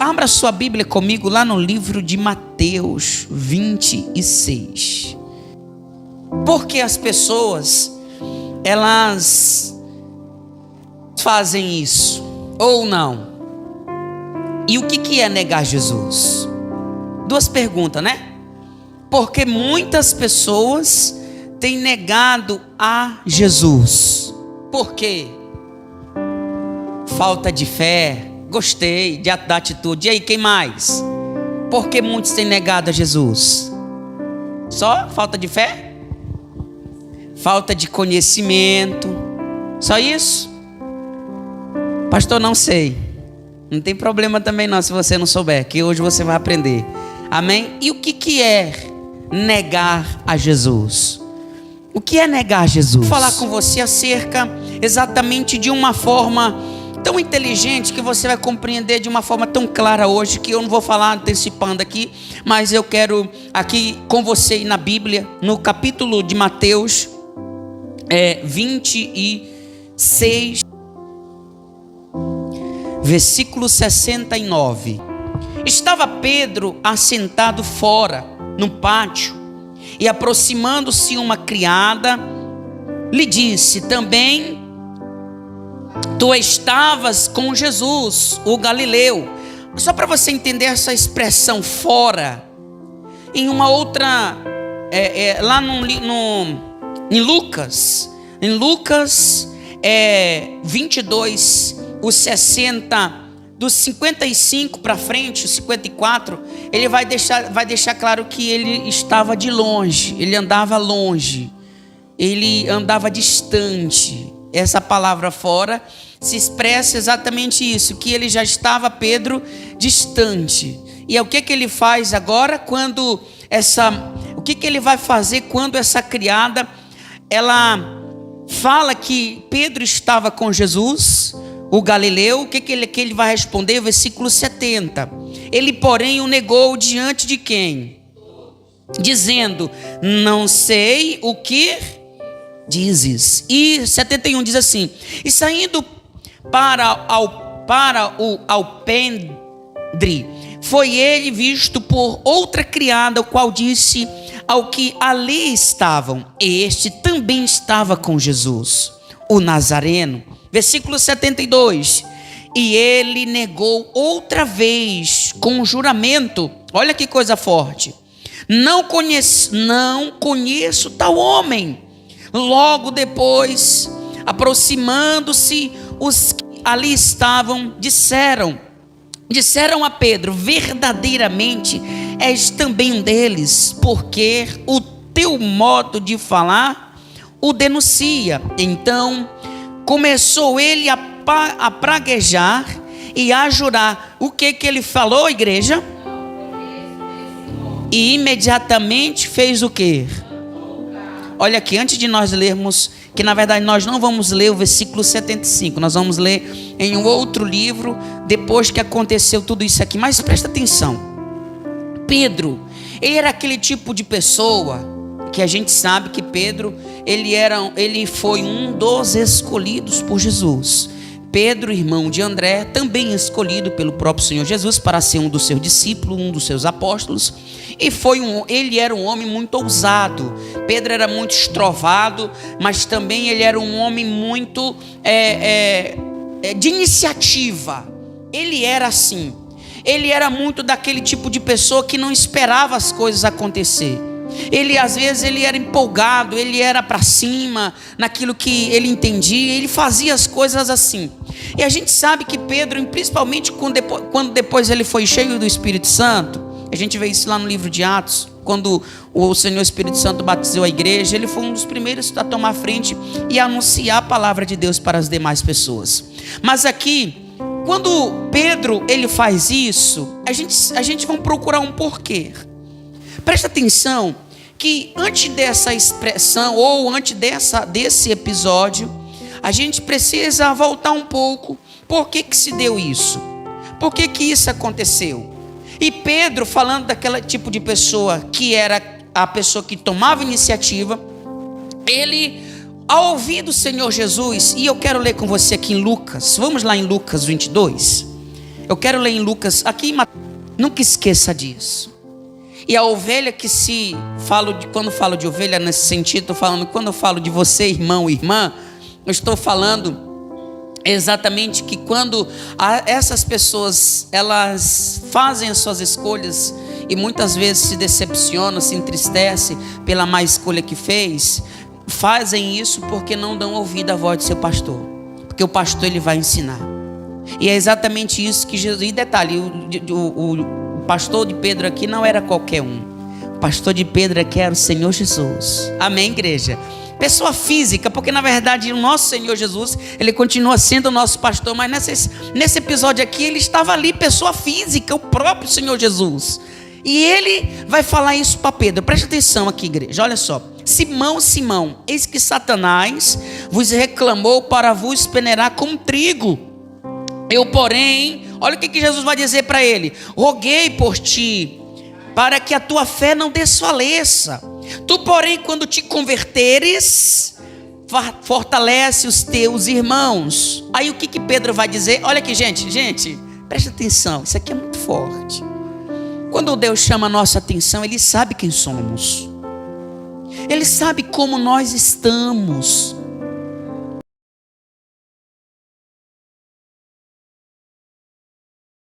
abra sua Bíblia comigo lá no livro de Mateus 26. Porque as pessoas, elas fazem isso ou não? E o que é negar Jesus? Duas perguntas, né? Porque muitas pessoas têm negado a Jesus. Por quê? Falta de fé. Gostei da atitude. E aí, quem mais? Porque muitos têm negado a Jesus? Só falta de fé? Falta de conhecimento? Só isso? Pastor, não sei. Não tem problema também não, se você não souber, que hoje você vai aprender. Amém? E o que é negar a Jesus? O que é negar a Jesus? Vou falar com você acerca exatamente de uma forma tão inteligente que você vai compreender de uma forma tão clara hoje, que eu não vou falar antecipando aqui, mas eu quero aqui com você ir na Bíblia, no capítulo de Mateus 26, versículo 69. Estava Pedro assentado fora, no pátio, e aproximando-se uma criada, lhe disse: também tu estavas com Jesus, o Galileu. Só para você entender essa expressão fora, em uma outra, lá em Lucas 22, os 60, dos 55 para frente, os 54, ele vai deixar claro que ele estava de longe, ele andava longe, ele andava distante. Essa palavra fora se expressa exatamente isso, que ele já estava, Pedro, distante. E é o que ele faz agora quando o que ele vai fazer quando essa criada, ela fala que Pedro estava com Jesus, o Galileu? O que ele vai responder? Versículo 70. Ele, porém, o negou diante de quem? Dizendo: não sei o que dizes. E 71 diz assim: e saindo para o alpendre, foi ele visto por outra criada, o qual disse ao que ali estavam: este também estava com Jesus, o Nazareno. Versículo 72. E ele negou outra vez com juramento. Olha que coisa forte: não conheço tal homem. Logo depois, aproximando-se, os que ali estavam disseram a Pedro: verdadeiramente és também um deles, porque o teu modo de falar o denuncia. Então começou ele a praguejar e a jurar. O que ele falou, igreja? E imediatamente fez o quê? Olha aqui, antes de nós lermos, que na verdade nós não vamos ler o versículo 75, nós vamos ler em um outro livro, depois que aconteceu tudo isso aqui. Mas presta atenção, Pedro, ele era aquele tipo de pessoa que a gente sabe que Pedro, ele foi um dos escolhidos por Jesus. Pedro, irmão de André, também escolhido pelo próprio Senhor Jesus para ser um dos seus discípulos, um dos seus apóstolos. E ele era um homem muito ousado. Pedro era muito estrovado, mas também ele era um homem muito de iniciativa. Ele era assim. Ele era muito daquele tipo de pessoa que não esperava as coisas acontecer. Às vezes ele era empolgado, ele era para cima naquilo que ele entendia, ele fazia as coisas assim. E a gente sabe que Pedro, principalmente quando depois ele foi cheio do Espírito Santo, a gente vê isso lá no livro de Atos, quando o Senhor Espírito Santo batizou a igreja, ele foi um dos primeiros a tomar frente e anunciar a palavra de Deus para as demais pessoas. Mas aqui, quando Pedro ele faz isso, a gente vai procurar um porquê. Presta atenção que antes dessa expressão ou antes desse episódio, a gente precisa voltar um pouco. Por que se deu isso? Por que isso aconteceu? E Pedro, falando daquele tipo de pessoa que era a pessoa que tomava iniciativa, ele, ao ouvir do Senhor Jesus, e eu quero ler com você aqui em Lucas, vamos lá em Lucas 22, Eu quero ler em Lucas, aqui em Mateus, nunca esqueça disso. E a ovelha que quando falo de ovelha nesse sentido, estou falando, quando eu falo de você, irmão e irmã, eu estou falando exatamente que quando essas pessoas, elas fazem as suas escolhas e muitas vezes se decepcionam, se entristecem pela má escolha que fez, fazem isso porque não dão ouvido à voz do seu pastor, porque o pastor ele vai ensinar. E é exatamente isso que Jesus, e detalhe, o pastor de Pedro aqui não era qualquer um, o pastor de Pedro aqui era o Senhor Jesus, amém, igreja? Pessoa física, porque na verdade o nosso Senhor Jesus, ele continua sendo o nosso pastor, mas nesse episódio aqui ele estava ali, pessoa física, o próprio Senhor Jesus. E ele vai falar isso para Pedro. Preste atenção aqui, igreja, olha só. Simão, Simão, eis que Satanás vos reclamou para vos peneirar como trigo. Eu, porém, olha o que Jesus vai dizer para ele: roguei por ti, para que a tua fé não desfaleça. Tu, porém, quando te converteres, fortalece os teus irmãos. Aí o que Pedro vai dizer? Olha aqui, gente, preste atenção, isso aqui é muito forte. Quando Deus chama a nossa atenção, Ele sabe quem somos, Ele sabe como nós estamos.